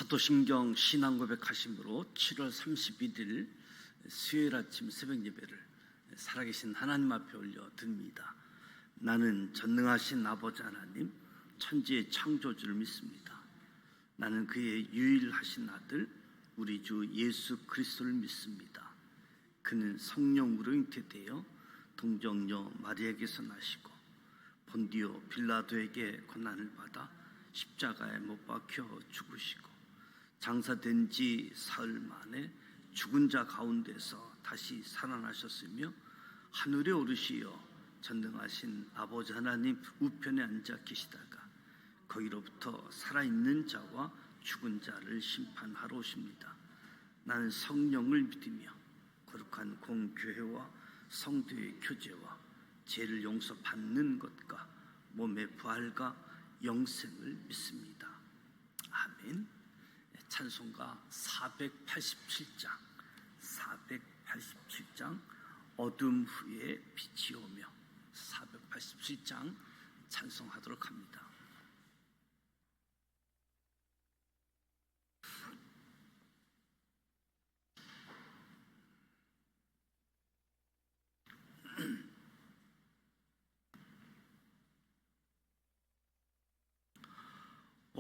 사도신경 신앙고백하심으로 7월 31일 수요일 아침 새벽 예배를 살아계신 하나님 앞에 올려드립니다. 나는 전능하신 아버지 하나님, 천지의 창조주를 믿습니다. 나는 그의 유일하신 아들 우리 주 예수 그리스도를 믿습니다. 그는 성령으로 잉태되어 동정녀 마리아에게서 나시고 본디오 빌라도에게 고난을 받아 십자가에 못 박혀 죽으시고 장사된 지 사흘 만에 죽은 자 가운데서 다시 살아나셨으며 하늘에 오르시어 전능하신 아버지 하나님 우편에 앉아 계시다가 거기로부터 살아있는 자와 죽은 자를 심판하러 오십니다. 나는 성령을 믿으며 거룩한 공교회와 성도의 교제와 죄를 용서받는 것과 몸의 부활과 영생을 믿습니다. 아멘. 찬송가 487장 어둠 후에 빛이 오며 487장 찬송하도록 합니다.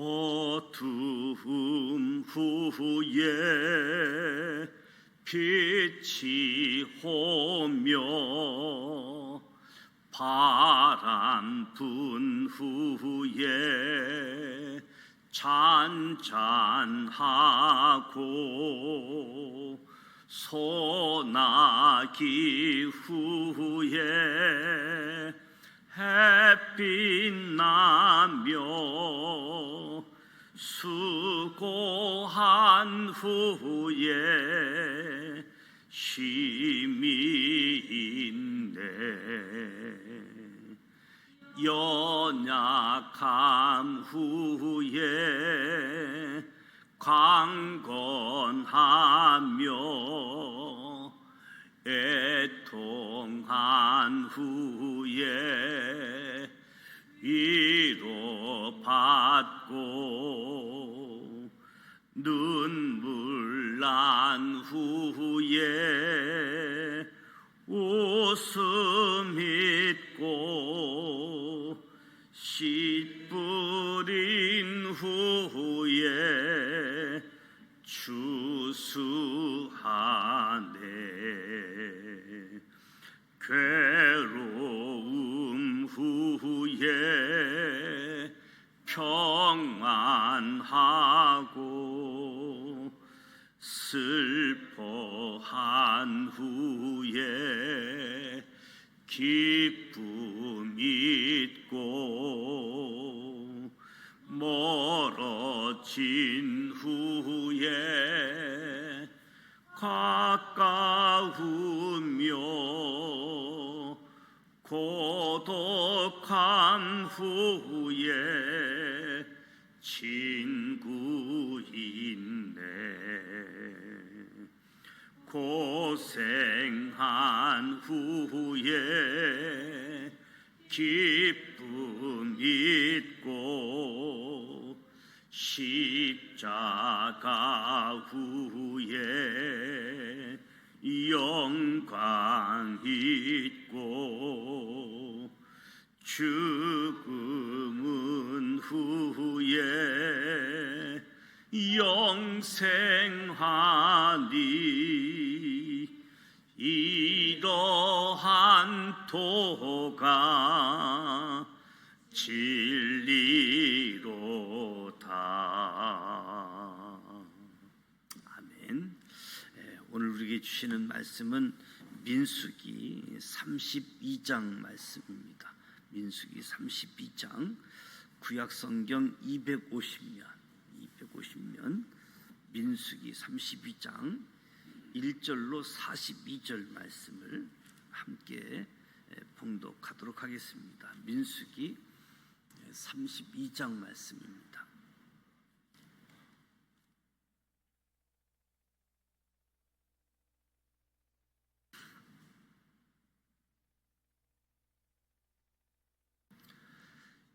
어두움 후에 빛이 오며 바람 분 후에 잔잔하고 소나기 후에 햇빛 나며 수고한 후에 쉼이 있네. 연약함 후에 강건하며 애통한 후에 위로받고 눈물 난 후에 웃음 있고 씨 뿌린 후에 추수하네. 괴로움 후에 평안하고 슬퍼한 후에 기쁨 있고 멀어진 후에 가까우며 고독한 후에 친구 있네. 고생한 후에 기쁨 있고 십자가 후에 영광 있고 죽음은 후에 영생하니 이러한 도가 진리로다. 아멘. 오늘 우리에게 주시는 말씀은 민수기 32장 말씀입니다. 민수기 32장 구약성경 250면 민수기 32장 1절로 42절 말씀을 함께 봉독하도록 하겠습니다. 민수기 32장 말씀입니다.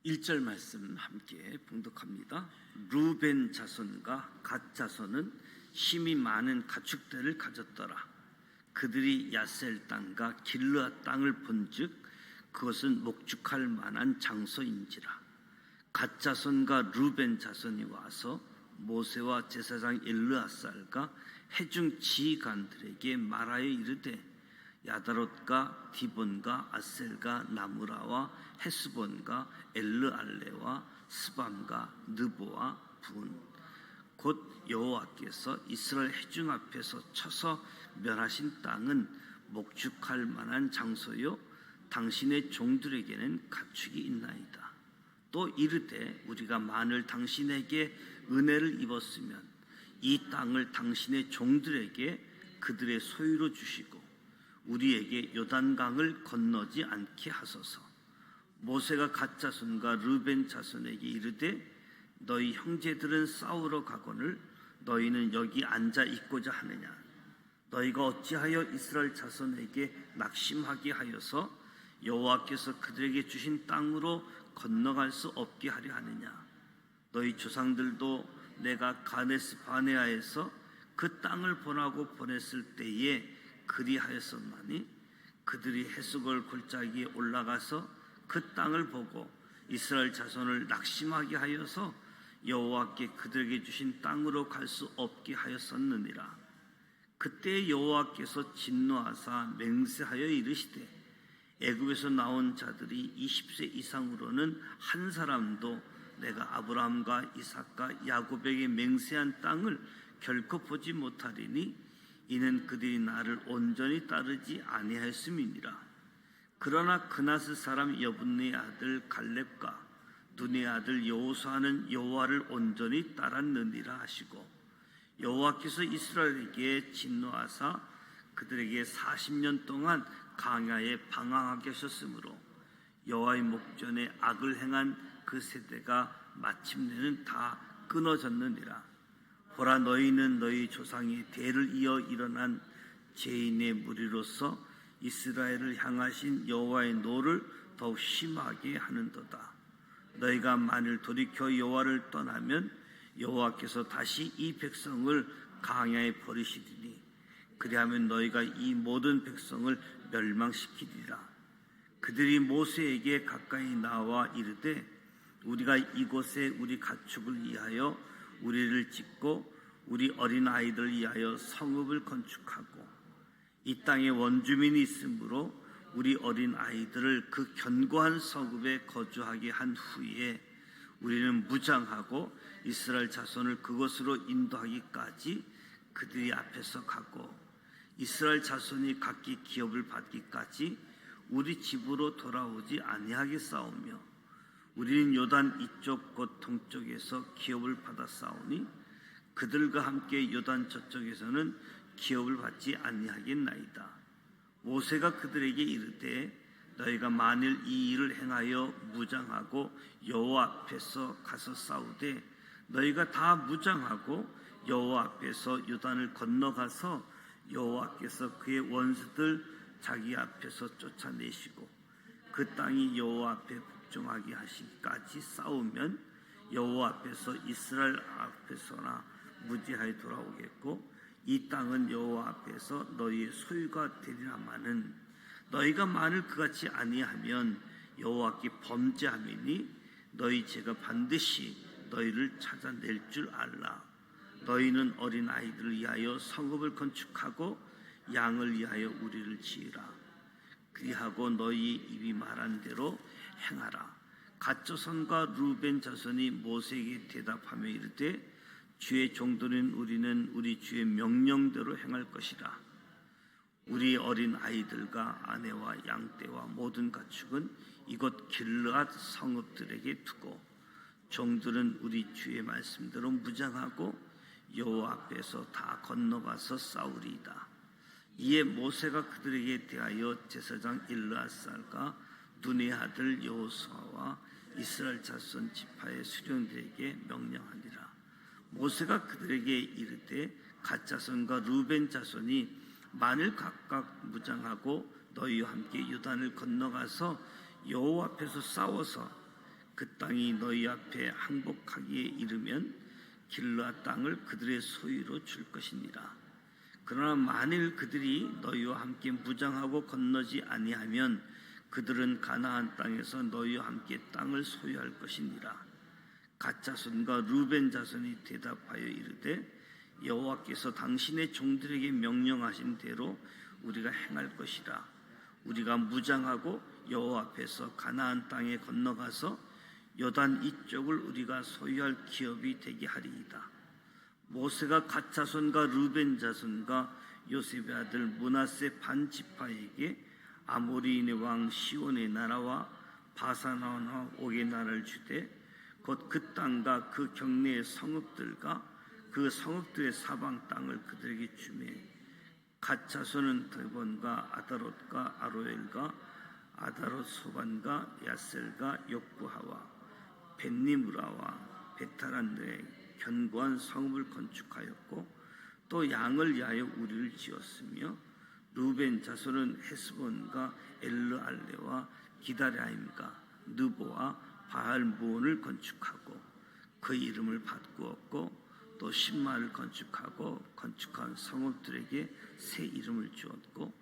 1절 말씀 함께 봉독합니다. 루벤 자손과 갓 자손은 힘이 많은 가축들을 가졌더라. 그들이 야셀 땅과 길르앗 땅을 본즉 그것은 목축할 만한 장소인지라. 갓 자손과 루벤 자손이 와서 모세와 제사장 엘르아살과 회중 지휘관들에게 말하여 이르되 야다롯과 디본과 아셀과 나무라와 헤스본과 엘르알레와 스밤과 느보와 분 곧 여호와께서 이스라엘 회중 앞에서 쳐서 멸하신 땅은 목축할 만한 장소요 당신의 종들에게는 가축이 있나이다. 또 이르되 우리가 만일 당신에게 은혜를 입었으면 이 땅을 당신의 종들에게 그들의 소유로 주시고 우리에게 요단강을 건너지 않게 하소서. 모세가 갓 자손과 르벤 자손에게 이르되 너희 형제들은 싸우러 가거늘 너희는 여기 앉아 있고자 하느냐. 너희가 어찌하여 이스라엘 자손에게 낙심하게 하여서 여호와께서 그들에게 주신 땅으로 건너갈 수 없게 하려 하느냐. 너희 조상들도 내가 가데스 바네아에서 그 땅을 보라고 보냈을 때에 그리하였었나니 그들이 해수골 골짜기에 올라가서 그 땅을 보고 이스라엘 자손을 낙심하게 하여서 여호와께 그들에게 주신 땅으로 갈 수 없게 하였었느니라. 그때 여호와께서 진노하사 맹세하여 이르시되 애굽에서 나온 자들이 20세 이상으로는 한 사람도 내가 아브라함과 이삭과 야곱에게 맹세한 땅을 결코 보지 못하리니 이는 그들이 나를 온전히 따르지 아니하였음이니라. 그러나 그나스 사람 여분네 아들 갈렙과 눈의 아들 여호수아는 여호와를 온전히 따랐느니라 하시고 여호와께서 이스라엘에게 진노하사 그들에게 40년 동안 광야에 방황하게 하셨으므로 여호와의 목전에 악을 행한 그 세대가 마침내는 다 끊어졌느니라. 보라 너희는 너희 조상의 대를 이어 일어난 죄인의 무리로서 이스라엘을 향하신 여호와의 노를 더욱 심하게 하는도다. 너희가 만일 돌이켜 여호와를 떠나면 여호와께서 다시 이 백성을 광야에 버리시리니 그리하면 너희가 이 모든 백성을 멸망시키리라. 그들이 모세에게 가까이 나와 이르되 우리가 이곳에 우리 가축을 위하여 우리를 짓고 우리 어린 아이들 위하여 성읍을 건축하고 이 땅에 원주민이 있으므로 우리 어린 아이들을 그 견고한 성읍에 거주하게 한 후에 우리는 무장하고 이스라엘 자손을 그곳으로 인도하기까지 그들이 앞에서 가고 이스라엘 자손이 각기 기업을 받기까지 우리 집으로 돌아오지 아니하게 싸우며 우리는 요단 이쪽 곧 동쪽에서 기업을 받아 싸우니 그들과 함께 요단 저쪽에서는 기업을 받지 아니하겠나이다. 모세가 그들에게 이르되 너희가 만일 이 일을 행하여 무장하고 여호와 앞에서 가서 싸우되 너희가 다 무장하고 여호와 앞에서 요단을 건너가서 여호와께서 그의 원수들 자기 앞에서 쫓아내시고 그 땅이 여호와 앞에 복종하게 하시기까지 싸우면 여호와 앞에서 이스라엘 앞에서나 무지하게 돌아오겠고 이 땅은 여호와 앞에서 너희의 소유가 되리라마는 너희가 만일 그같이 아니하면 여호와께 범죄함이니 너희 죄가 반드시 너희를 찾아낼 줄 알라. 너희는 어린 아이들을 위하여 성읍을 건축하고 양을 위하여 우리를 지으라. 그리하고 너희 입이 말한 대로 행하라. 갓 자손과 루벤 자손이 모세에게 대답하며 이르되 주의 종들은 우리는 우리 주의 명령대로 행할 것이라. 우리 어린 아이들과 아내와 양떼와 모든 가축은 이곳 길르앗 성읍들에게 두고 종들은 우리 주의 말씀대로 무장하고 여호와 앞에서 다 건너가서 싸우리이다. 이에 모세가 그들에게 대하여 제사장 엘르아살과 눈의 아들 여호수아와 이스라엘 자손 지파의 수령들에게 명령하니라. 모세가 그들에게 이르되 갓 자손과 루벤 자손이 만일 각각 무장하고 너희와 함께 요단을 건너가서 여호와 앞에서 싸워서 그 땅이 너희 앞에 항복하기에 이르면 길르앗 땅을 그들의 소유로 줄 것이니라. 그러나 만일 그들이 너희와 함께 무장하고 건너지 아니하면 그들은 가나안 땅에서 너희와 함께 땅을 소유할 것이니라. 갓 자손과 루벤 자손이 대답하여 이르되 여호와께서 당신의 종들에게 명령하신 대로 우리가 행할 것이라. 우리가 무장하고 여호와 앞에서 가나안 땅에 건너가서 요단 이쪽을 우리가 소유할 기업이 되게 하리이다. 모세가 갓 자손과 루벤 자손과 요셉의 아들 므낫세 반 지파에게 아모리인의 왕 시온의 나라와 바산과 옥의 나라를 주되 곧 그 땅과 그 경내의 성읍들과 그 성읍들의 사방 땅을 그들에게 주매 갓 자손은 드본과 아다롯과 아로엘과 아다롯 소반과 야셀과 욕부하와 벳니무라와 베타란드에 견고한 성읍을 건축하였고 또 양을 위하여 우리를 지었으며 루벤 자손은 헤스본과 엘르알레와 기다랴임과 느보와 바알무온을 건축하고 그 이름을 바꾸었고 또 신마를 건축하고 건축한 성읍들에게 새 이름을 주었고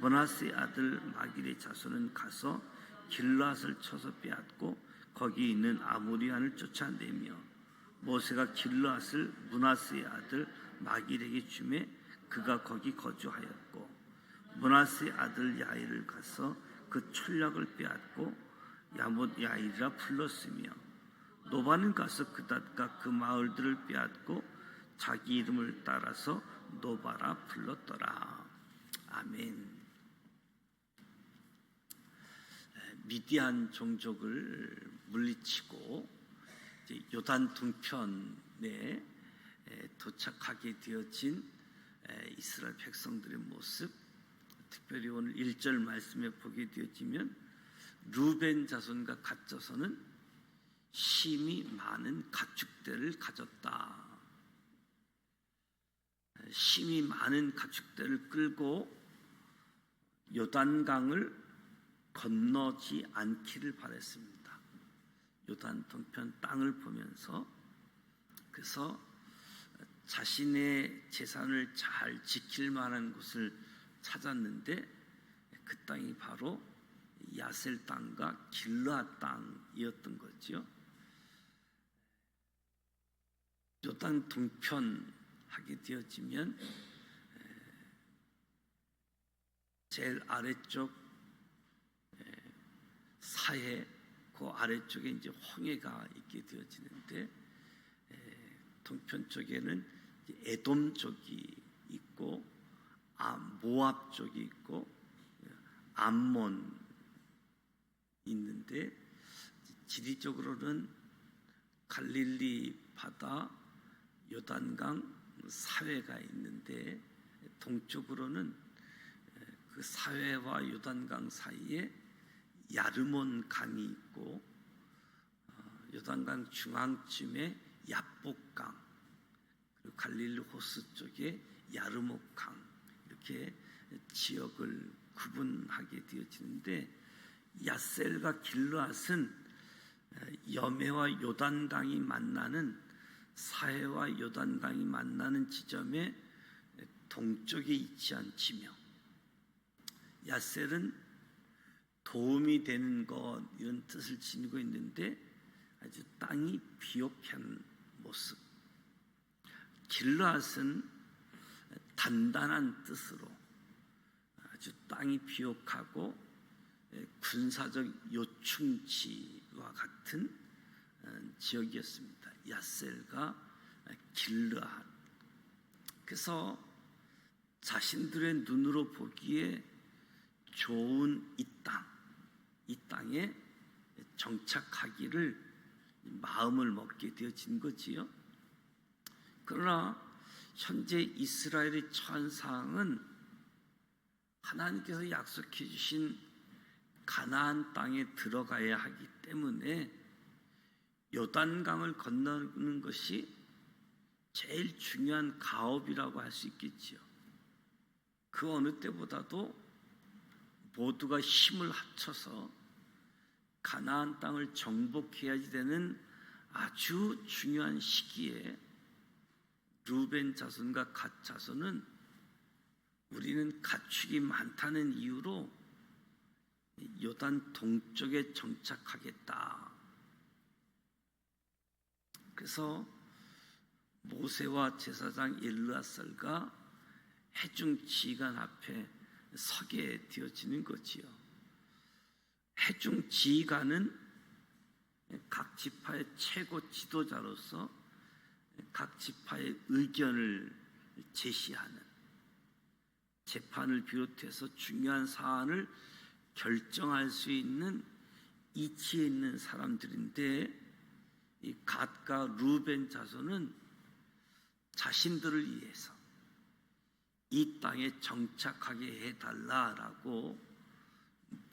므낫세 아들 마길의 자손은 가서 길르앗을 쳐서 빼앗고 거기 있는 아모리안을 쫓아내며 모세가 길르앗을 므낫세의 아들 마길에게 주매 그가 거기 거주하였고 므낫세의 아들 야일을 가서 그 촌략을 빼앗고 야못 야일이라 불렀으며 노바는 가서 그닷과 그 마을들을 빼앗고 자기 이름을 따라서 노바라 불렀더라. 아멘. 미디안 종족을 물리치고 요단 동편에 도착하게 되어진 이스라엘 백성들의 모습, 특별히 오늘 1절 말씀에 보게 되어지면 루벤 자손과 갓 자손은 심히 많은 가축대를 가졌다. 심히 많은 가축대를 끌고 요단강을 건너지 않기를 바랬습니다. 요단 동편 땅을 보면서 그래서 자신의 재산을 잘 지킬 만한 곳을 찾았는데 그 땅이 바로 야셀 땅과 길르앗 땅이었던 거죠. 요단 동편 하게 되어지면 제일 아래쪽 사해 그 아래쪽에 이제 홍해가 있게 되어지는데 동편 쪽에는 에돔 쪽이 있고 모압 쪽이 있고 암몬 있는데 지리적으로는 갈릴리 바다 요단강 사회가 있는데 동쪽으로는 그 사회와 요단강 사이에 야르몬 강이 있고 요단강 중앙쯤에 야복강 그리고 갈릴리 호수 쪽에 야르목강 이렇게 지역을 구분하게 되어지는데 야셀과 길르앗은 여매와 요단강이 만나는 사해와 요단강이 만나는 지점에 동쪽에 위치한 지명. 야셀은 도움이 되는 것 이런 뜻을 지니고 있는데 아주 땅이 비옥한 모습. 길르앗은 단단한 뜻으로 아주 땅이 비옥하고 군사적 요충지와 같은 지역이었습니다. 야셀과 길르앗. 그래서 자신들의 눈으로 보기에 좋은 이 땅에 정착하기를 마음을 먹게 되어진 거지요. 그러나 현재 이스라엘의 처한 상황은 하나님께서 약속해 주신 가나안 땅에 들어가야 하기 때문에 요단강을 건너는 것이 제일 중요한 가업이라고 할 수 있겠지요. 그 어느 때보다도 모두가 힘을 합쳐서 가나안 땅을 정복해야지 되는 아주 중요한 시기에 루벤 자손과 갓 자손은 우리는 가축이 많다는 이유로 요단 동쪽에 정착하겠다. 그래서 모세와 제사장 엘르아살과 회중 지휘관 앞에 서게 되어지는 거지요. 회중 지휘관은 각 지파의 최고 지도자로서 각 지파의 의견을 제시하는, 재판을 비롯해서 중요한 사안을 결정할 수 있는 이치에 있는 사람들인데, 이 갓과 루벤 자손은 자신들을 위해서 이 땅에 정착하게 해달라라고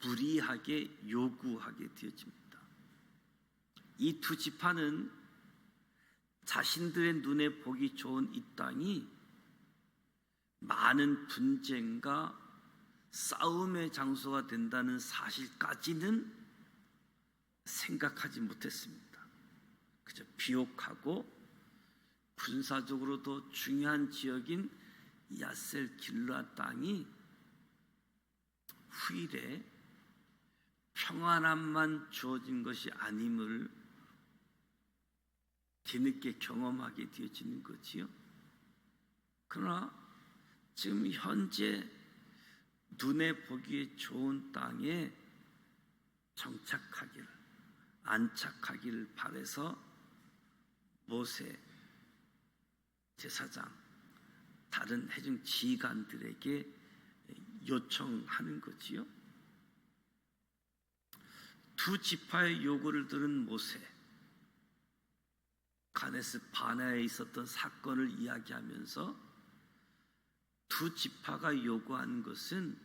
무리하게 요구하게 되어집니다. 이 두 지파는 자신들의 눈에 보기 좋은 이 땅이 많은 분쟁과 싸움의 장소가 된다는 사실까지는 생각하지 못했습니다. 그저 비옥하고 군사적으로도 중요한 지역인 야셀 길르앗 땅이 후일에 평안함만 주어진 것이 아님을 뒤늦게 경험하게 되어지는 거지요. 그러나 지금 현재 눈에 보기에 좋은 땅에 정착하기를, 안착하기를 바라서 모세, 제사장, 다른 회중 지휘관들에게 요청하는 거지요. 두 지파의 요구를 들은 모세, 가데스 바네아에 있었던 사건을 이야기하면서 두 지파가 요구한 것은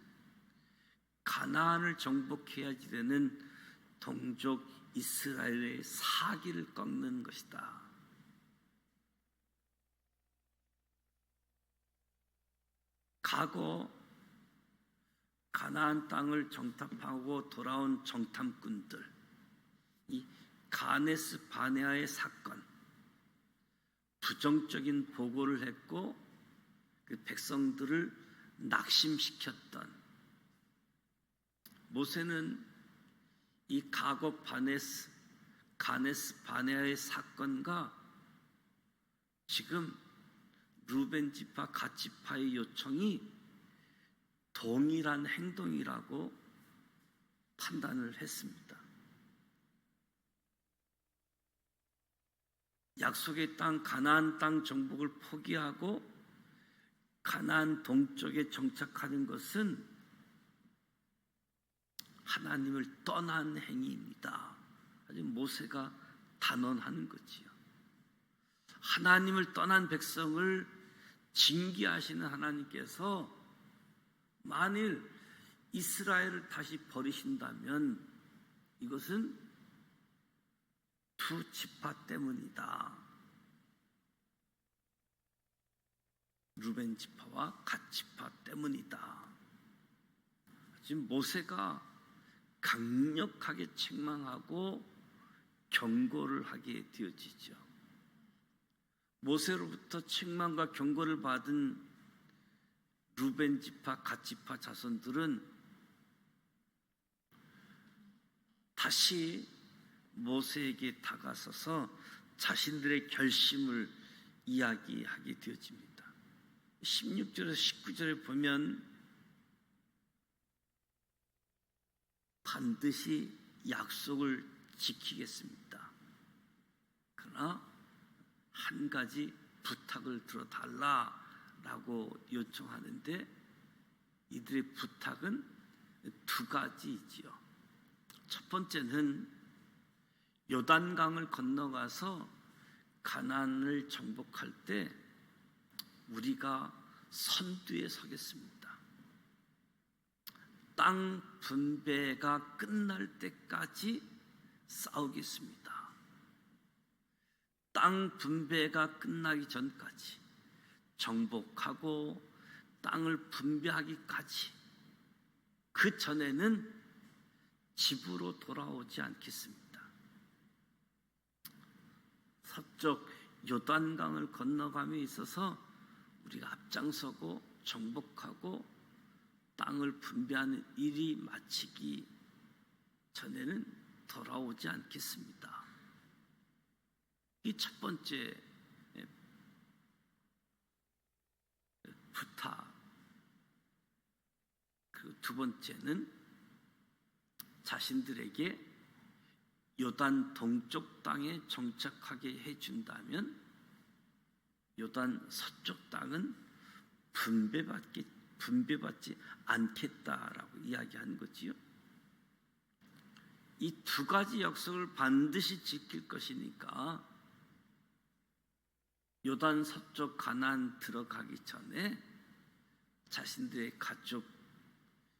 가나안을 정복해야지 되는 동족 이스라엘의 사기를 꺾는 것이다. 과거 가나안 땅을 정탐하고 돌아온 정탐꾼들, 이 가데스 바네아의 사건, 부정적인 보고를 했고 그 백성들을 낙심시켰던 모세는 이 가고 가데스 바네아의 사건과 지금 루벤 지파, 갓 지파의 요청이 동일한 행동이라고 판단을 했습니다. 약속의 땅 가나안 땅 정복을 포기하고 가나안 동쪽에 정착하는 것은 하나님을 떠난 행위입니다. 아주 모세가 단언하는 거지요. 하나님을 떠난 백성을 징계하시는 하나님께서 만일 이스라엘을 다시 버리신다면 이것은 두 지파 때문이다. 루벤 지파와 갓 지파 때문이다. 지금 모세가 강력하게 책망하고 경고를 하게 되어지죠. 모세로부터 책망과 경고를 받은 루벤 지파, 갓 지파 자손들은 다시 모세에게 다가서서 자신들의 결심을 이야기하게 되어집니다. 16절에서 19절에 보면 반드시 약속을 지키겠습니다. 그러나 한 가지 부탁을 들어달라라고 요청하는데 이들의 부탁은 두 가지이지요. 첫 번째는 요단강을 건너가서 가나안을 정복할 때 우리가 선두에 서겠습니다. 땅 분배가 끝날 때까지 싸우겠습니다. 땅 분배가 끝나기 전까지, 정복하고 땅을 분배하기까지, 그 전에는 집으로 돌아오지 않겠습니다. 서쪽 요단강을 건너감에 있어서 우리가 앞장서고 정복하고 땅을 분배하는 일이 마치기 전에는 돌아오지 않겠습니다. 이 첫 번째 부탁. 그리고 두 번째는 자신들에게 요단 동쪽 땅에 정착하게 해준다면 요단 서쪽 땅은 분배받지 않겠다라고 이야기하는 거지요. 이 두 가지 약속을 반드시 지킬 것이니까 요단 서쪽 가나안 들어가기 전에 자신들의 가족,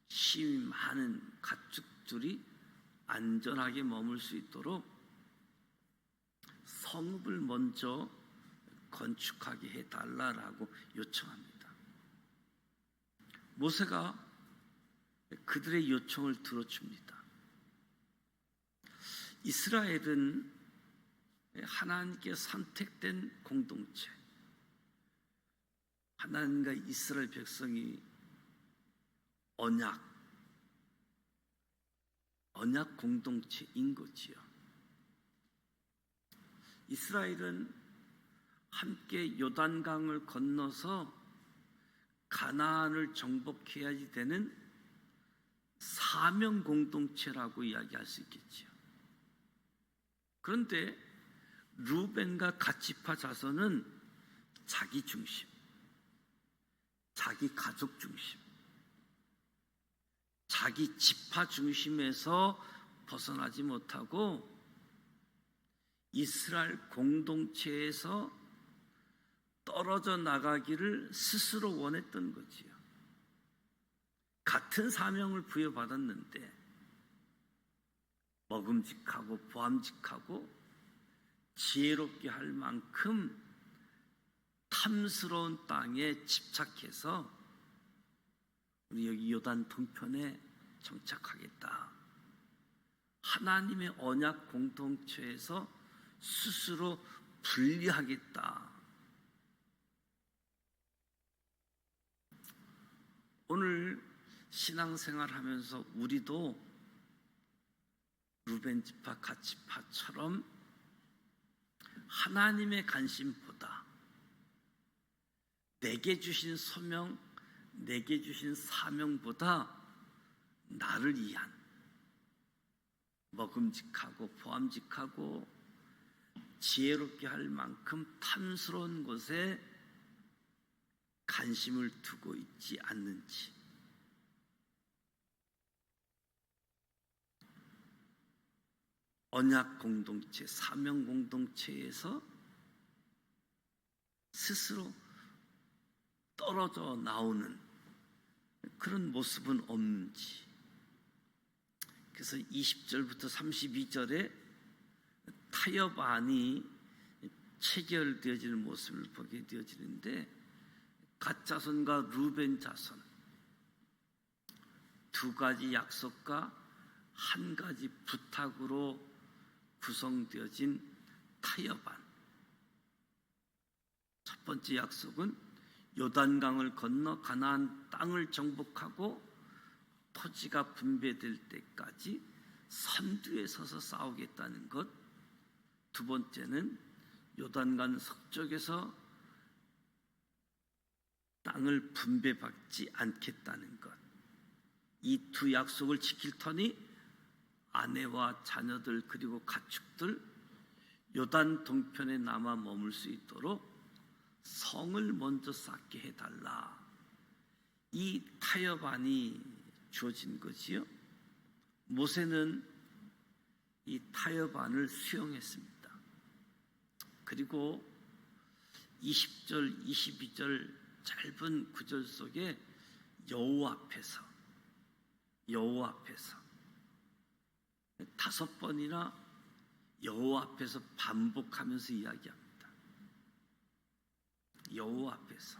힘이 많은 가축들이 안전하게 머물 수 있도록 성읍을 먼저 건축하게 해달라고 요청합니다. 모세가 그들의 요청을 들어줍니다. 이스라엘은 하나님께 선택된 공동체, 하나님과 이스라엘 백성이 언약 공동체인 거지요. 이스라엘은 함께 요단강을 건너서 가나안을 정복해야지 되는 사명 공동체라고 이야기할 수 있겠지요. 그런데 루벤과 갓지파 자손은 자기 중심, 자기 가족 중심, 자기 지파 중심에서 벗어나지 못하고 이스라엘 공동체에서 떨어져 나가기를 스스로 원했던 거지요. 같은 사명을 부여받았는데 먹음직하고 보암직하고 지혜롭게 할 만큼 탐스러운 땅에 집착해서 우리 여기 요단 동편에 정착하겠다. 하나님의 언약 공동체에서 스스로 분리하겠다. 오늘 신앙생활하면서 우리도 루벤 지파, 갓 지파처럼 하나님의 관심보다 내게 주신 소명, 내게 주신 사명보다 나를 위한 먹음직하고 보암직하고 지혜롭게 할 만큼 탐스러운 곳에 관심을 두고 있지 않는지, 언약 공동체, 사명 공동체에서 스스로 떨어져 나오는 그런 모습은 없는지. 그래서 20절부터 32절에 타협안이 체결되어지는 모습을 보게 되어지는데, 갓 자손과 루벤 자손 두 가지 약속과 한 가지 부탁으로 구성되어진 타협안. 첫 번째 약속은 요단강을 건너 가나안 땅을 정복하고 토지가 분배될 때까지 선두에 서서 싸우겠다는 것. 두 번째는 요단강 서쪽에서 땅을 분배받지 않겠다는 것. 이 두 약속을 지킬 터니 아내와 자녀들 그리고 가축들 요단 동편에 남아 머물 수 있도록 성을 먼저 쌓게 해달라. 이 타협안이 주어진 거지요. 모세는 이 타협안을 수용했습니다. 그리고 20절, 22절 짧은 구절 속에 여호와 앞에서 5번이나 여호와 앞에서 반복하면서 이야기합니다. 여호와 앞에서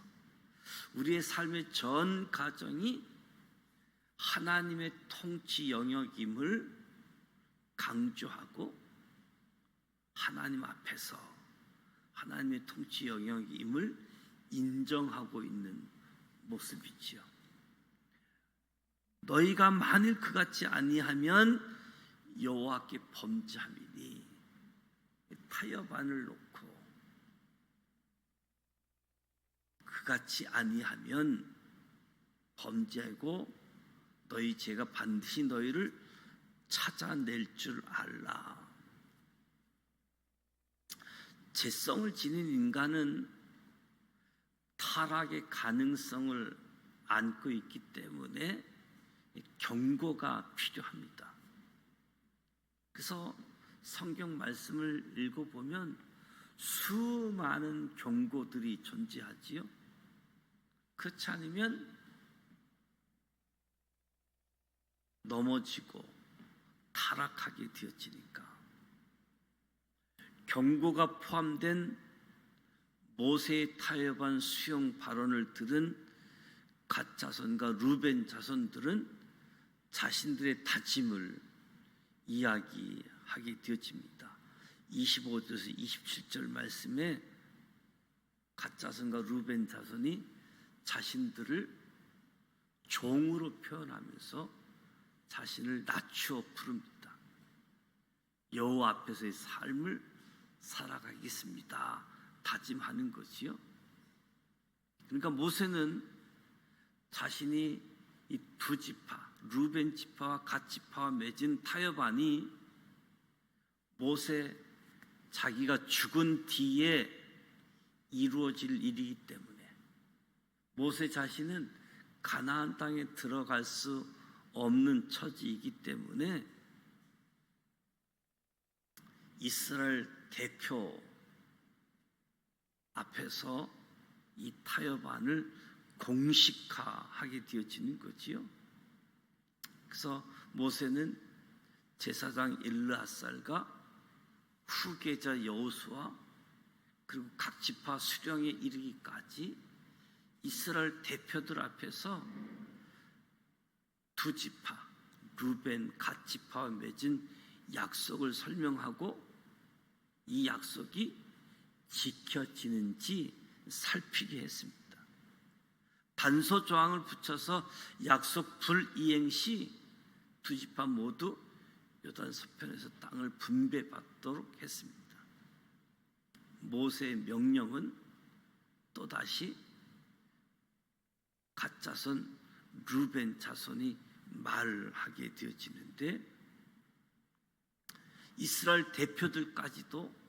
우리의 삶의 전 가정이 하나님의 통치 영역임을 강조하고 하나님 앞에서 하나님의 통치 영역임을 인정하고 있는 모습이지요. 너희가 만일 그같이 아니하면 여호와께 범죄함이니, 타협안을 놓고 그같이 아니하면 범죄하고 너희 죄가 반드시 너희를 찾아낼 줄 알라. 죄성을 지닌 인간은 타락의 가능성을 안고 있기 때문에 경고가 필요합니다. 그래서 성경 말씀을 읽어보면 수많은 경고들이 존재하지요. 그렇지 않으면 넘어지고 타락하게 되어지니까. 경고가 포함된 모세의 타협한 수용 발언을 들은 갓 자손과 루벤 자손들은 자신들의 다짐을 이야기하게 되어집니다. 25절에서 27절 말씀에 갓 자손과 루벤 자손이 자신들을 종으로 표현하면서 자신을 낮추어 부릅니다. 여호와 앞에서의 삶을 살아가겠습니다. 다짐하는 거지요. 그러니까 모세는 자신이 이 두 지파, 루벤 지파와 갓 지파와 맺은 타협안이 모세 자기가 죽은 뒤에 이루어질 일이기 때문에 모세 자신은 가나안 땅에 들어갈 수 없는 처지이기 때문에 이스라엘 대표 앞에서 이 타협안을 공식화하게 되어지는 거지요. 그래서 모세는 제사장 엘르앗살과 후계자 여호수아 그리고 각 지파 수령에 이르기까지 이스라엘 대표들 앞에서 두 지파 루벤 갓 지파와 맺은 약속을 설명하고 이 약속이 지켜지는지 살피게 했습니다. 단서 조항을 붙여서 약속 불이행 시 두 지파 모두 요단 서편에서 땅을 분배받도록 했습니다. 모세의 명령은 또다시 갓 자손 루벤 자손이 말을 하게 되어지는데 이스라엘 대표들까지도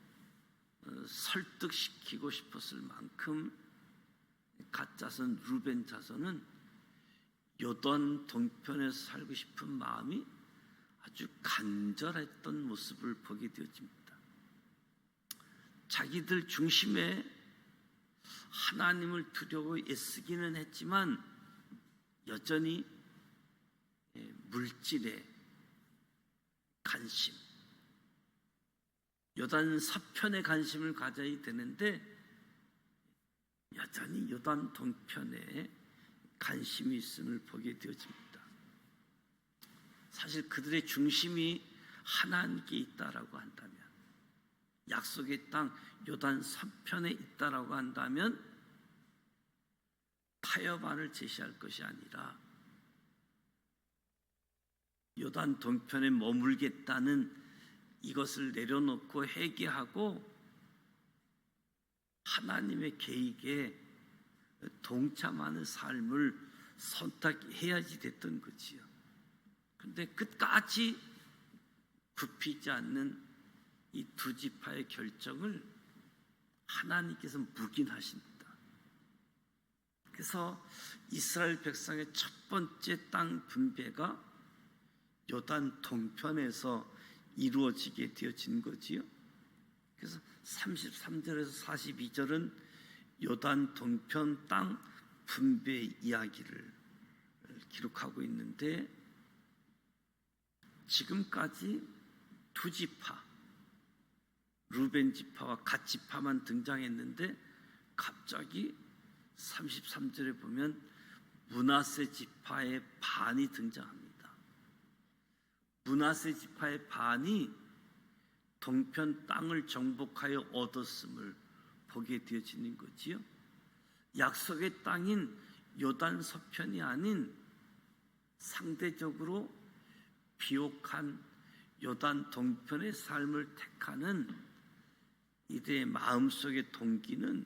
설득시키고 싶었을 만큼 갓 자손 루벤 자손은 요단 동편에서 살고 싶은 마음이 아주 간절했던 모습을 보게 되어집니다. 자기들 중심에 하나님을 두려고 애쓰기는 했지만 여전히 물질에 관심, 요단 서편에 관심을 가져야 되는데 여전히 요단 동편에 관심이 있음을 보게 되어집니다. 사실 그들의 중심이 하나님께 있다라고 한다면, 약속의 땅 요단 서편에 있다라고 한다면 타협안을 제시할 것이 아니라 요단 동편에 머물겠다는 이것을 내려놓고 회개하고 하나님의 계획에 동참하는 삶을 선택해야지 됐던 거지요. 그런데 끝까지 굽히지 않는 이 두 지파의 결정을 하나님께서 묵인하십니다. 그래서 이스라엘 백성의 첫 번째 땅 분배가 요단 동편에서 이루어지게 되어진 거지요. 그래서 33절에서 42절은 요단 동편 땅 분배 이야기를 기록하고 있는데 지금까지 두 지파 루벤 지파와 갓 지파만 등장했는데 갑자기 33절에 보면 므낫세 지파의 반이 등장합니다. 므낫세 지파의 반이 동편 땅을 정복하여 얻었음을 보게 되어지는 거지요. 약속의 땅인 요단 서편이 아닌 상대적으로 비옥한 요단 동편의 삶을 택하는 이들의 마음속의 동기는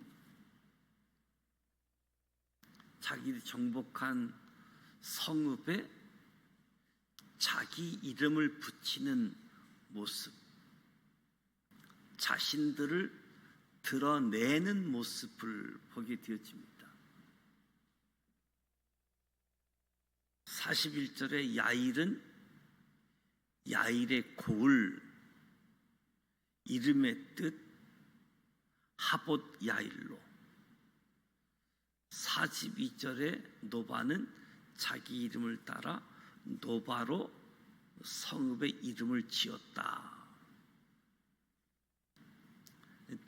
자기들이 정복한 성읍에 자기 이름을 붙이는 모습, 자신들을 드러내는 모습을 보게 되어집니다. 41절에 야일은 야일의 고을, 이름의 뜻 하봇 야일로, 42절에 노바는 자기 이름을 따라 노바로 성읍의 이름을 지었다.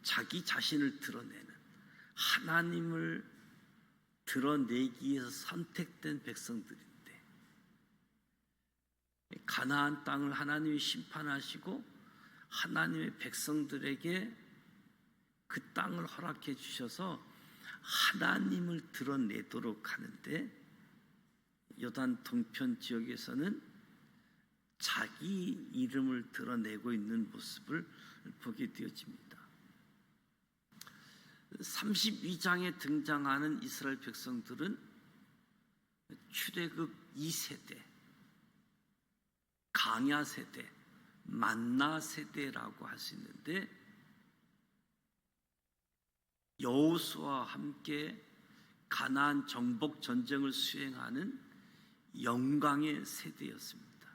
자기 자신을 드러내는, 하나님을 드러내기 위해서 선택된 백성들인데, 가나안 땅을 하나님이 심판하시고 하나님의 백성들에게 그 땅을 허락해 주셔서 하나님을 드러내도록 하는데, 요단 동편 지역에서는 자기 이름을 드러내고 있는 모습을 보게 되어집니다. 32장에 등장하는 이스라엘 백성들은 출애굽 2세대, 강야 세대, 만나 세대라고 할 수 있는데, 여호수아와 함께 가나안 정복 전쟁을 수행하는 영광의 세대였습니다.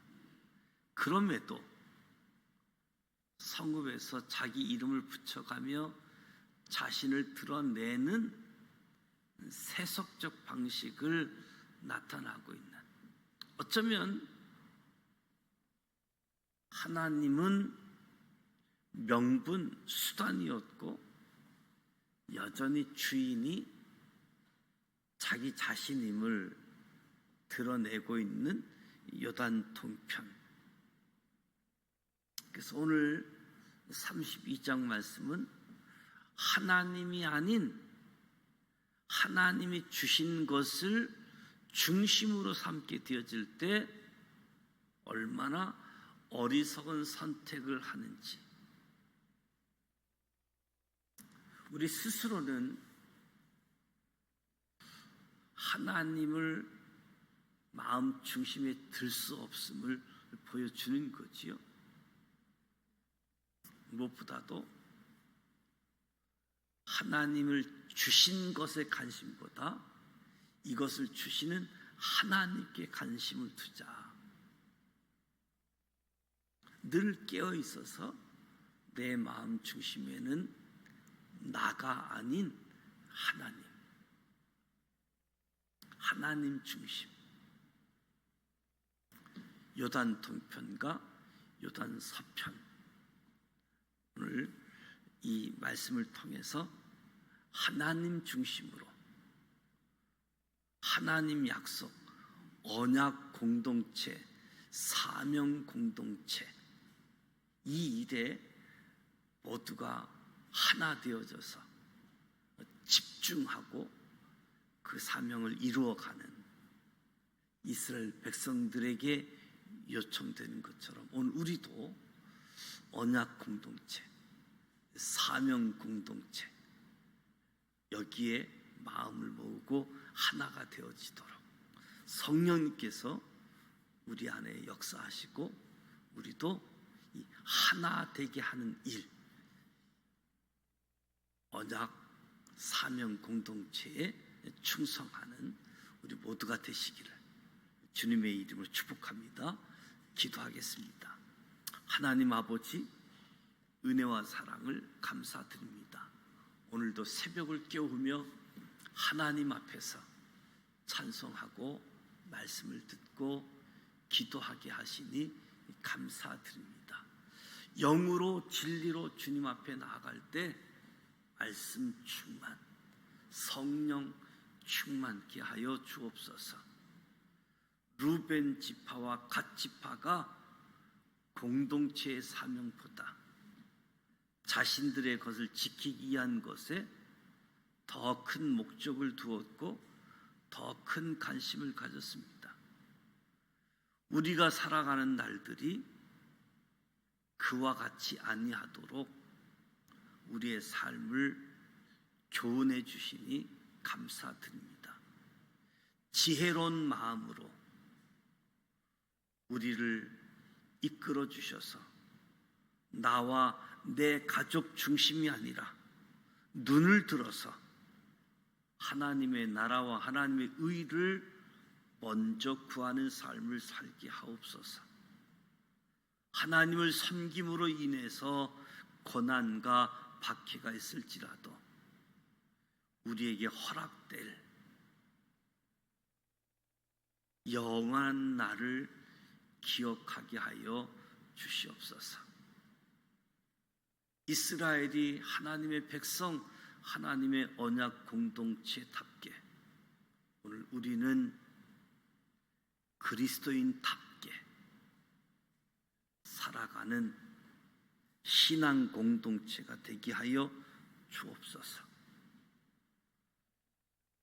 그럼에도 성읍에서 자기 이름을 붙여가며 자신을 드러내는 세속적 방식을 나타나고 있는, 어쩌면 하나님은 명분, 수단이었고 여전히 주인이 자기 자신임을 드러내고 있는 요단 동편. 그래서 오늘 32장 말씀은 하나님이 아닌 하나님이 주신 것을 중심으로 삼게 되어질 때 얼마나 어리석은 선택을 하는지, 우리 스스로는 하나님을 마음 중심에 들 수 없음을 보여주는 거지요. 무엇보다도 하나님을 주신 것에 관심보다 이것을 주시는 하나님께 관심을 두자. 늘 깨어 있어서 내 마음 중심에는 나가 아닌 하나님 중심. 요단 동편과 요단 서편, 오늘 이 말씀을 통해서 하나님 중심으로 하나님 약속, 언약 공동체, 사명 공동체, 이 일에 모두가 하나 되어져서 집중하고 그 사명을 이루어가는 이스라엘 백성들에게 요청되는 것처럼 오늘 우리도 언약 공동체, 사명 공동체, 여기에 마음을 모으고 하나가 되어지도록 성령님께서 우리 안에 역사하시고 우리도 이 하나 되게 하는 일, 언약 사명 공동체에 충성하는 우리 모두가 되시기를 주님의 이름으로 축복합니다. 기도하겠습니다. 하나님 아버지, 은혜와 사랑을 감사드립니다. 오늘도 새벽을 깨우며 하나님 앞에서 찬송하고 말씀을 듣고 기도하게 하시니 감사드립니다. 영으로 진리로 주님 앞에 나아갈 때 말씀 충만, 성령 충만케 하여 주옵소서. 루벤 지파와 갓 지파가 공동체의 사명보다 자신들의 것을 지키기 위한 것에 더 큰 목적을 두었고 더 큰 관심을 가졌습니다. 우리가 살아가는 날들이 그와 같이 아니하도록 우리의 삶을 교훈해 주시니 감사드립니다. 지혜로운 마음으로 우리를 이끌어 주셔서 나와 내 가족 중심이 아니라 눈을 들어서 하나님의 나라와 하나님의 의를 먼저 구하는 삶을 살게 하옵소서. 하나님을 섬김으로 인해서 고난과 박해가 있을지라도 우리에게 허락될 영원한 날을 기억하게 하여 주시옵소서. 이스라엘이 하나님의 백성, 하나님의 언약 공동체답게 오늘 우리는 그리스도인답게 살아가는 신앙 공동체가 되게 하여 주옵소서.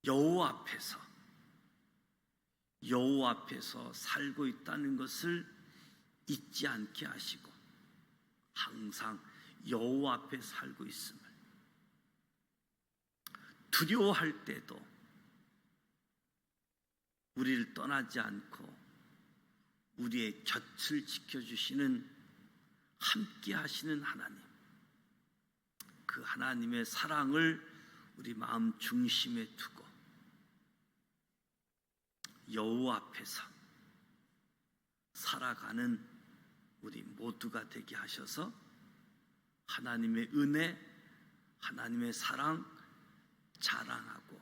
여호와 앞에서 살고 있다는 것을 잊지 않게 하시고 항상 여호와 앞에 살고 있음을, 두려워할 때도 우리를 떠나지 않고 우리의 곁을 지켜주시는 함께 하시는 하나님, 그 하나님의 사랑을 우리 마음 중심에 두고 여호와 앞에서 살아가는 우리 모두가 되게 하셔서 하나님의 은혜, 하나님의 사랑 자랑하고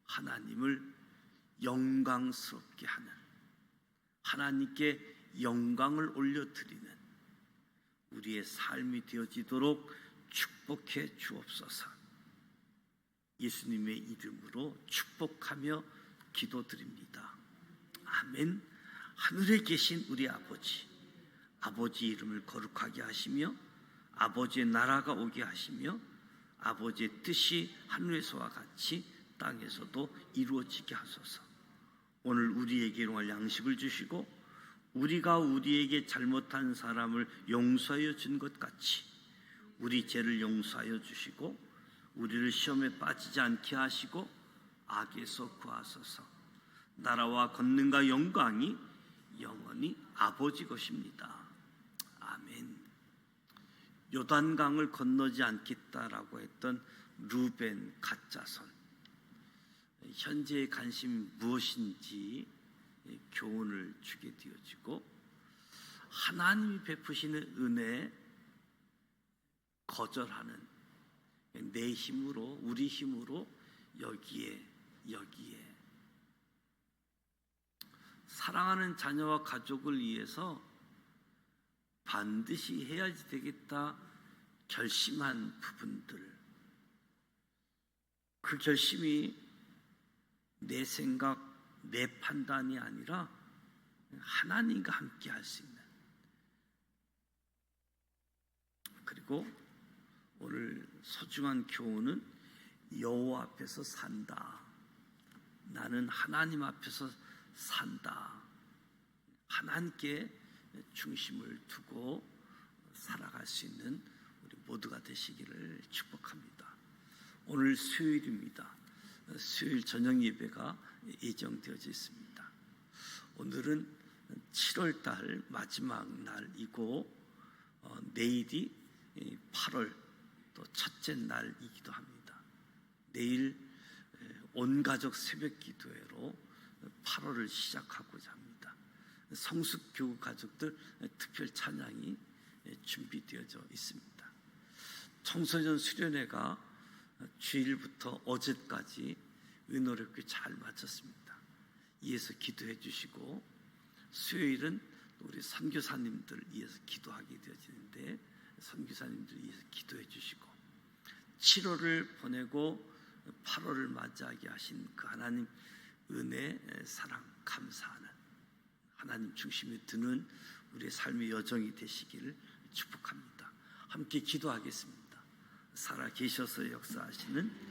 하나님을 영광스럽게 하는, 하나님께 영광을 올려드리는 우리의 삶이 되어지도록 축복해 주옵소서. 예수님의 이름으로 축복하며 기도드립니다. 아멘. 하늘에 계신 우리 아버지 이름을 거룩하게 하시며 아버지의 나라가 오게 하시며 아버지의 뜻이 하늘에서와 같이 땅에서도 이루어지게 하소서. 오늘 우리에게 일용할 양식을 주시고 우리가 우리에게 잘못한 사람을 용서하여 준 것 같이 우리 죄를 용서하여 주시고 우리를 시험에 빠지지 않게 하시고 악에서 구하소서. 나라와 권능과 영광이 영원히 아버지 것입니다. 아멘. 요단강을 건너지 않겠다라고 했던 루벤 갓자손, 현재의 관심이 무엇인지 교훈을 주게 되어지고 하나님이 베푸시는 은혜에 거절하는 내 힘으로, 우리 힘으로 여기에 사랑하는 자녀와 가족을 위해서 반드시 해야지 되겠다 결심한 부분들, 그 결심이 내 생각, 내 판단이 아니라 하나님과 함께 할 수 있는, 그리고 오늘 소중한 교훈은 여호와 앞에서 산다. 나는 하나님 앞에서 산다. 하나님께 중심을 두고 살아갈 수 있는 우리 모두가 되시기를 축복합니다. 오늘 수요일입니다. 수요일 저녁 예배가 예정되어져 있습니다. 오늘은 7월달 마지막 날이고 내일이 8월 또 첫째 날이기도 합니다. 내일 온가족 새벽 기도회로 8월을 시작하고자 합니다. 성숙교우 가족들 특별 찬양이 준비되어져 있습니다. 청소년 수련회가 주일부터 어제까지 은혜롭게 잘 마쳤습니다. 이에서 기도해 주시고 수요일은 우리 선교사님들 위해서 기도하게 되어지는데 선교사님들 위해서 기도해 주시고 7월을 보내고 8월을 맞이하게 하신 그 하나님 은혜, 사랑, 감사하는 하나님 중심에 드는 우리의 삶의 여정이 되시기를 축복합니다. 함께 기도하겠습니다. 살아 계셔서 역사하시는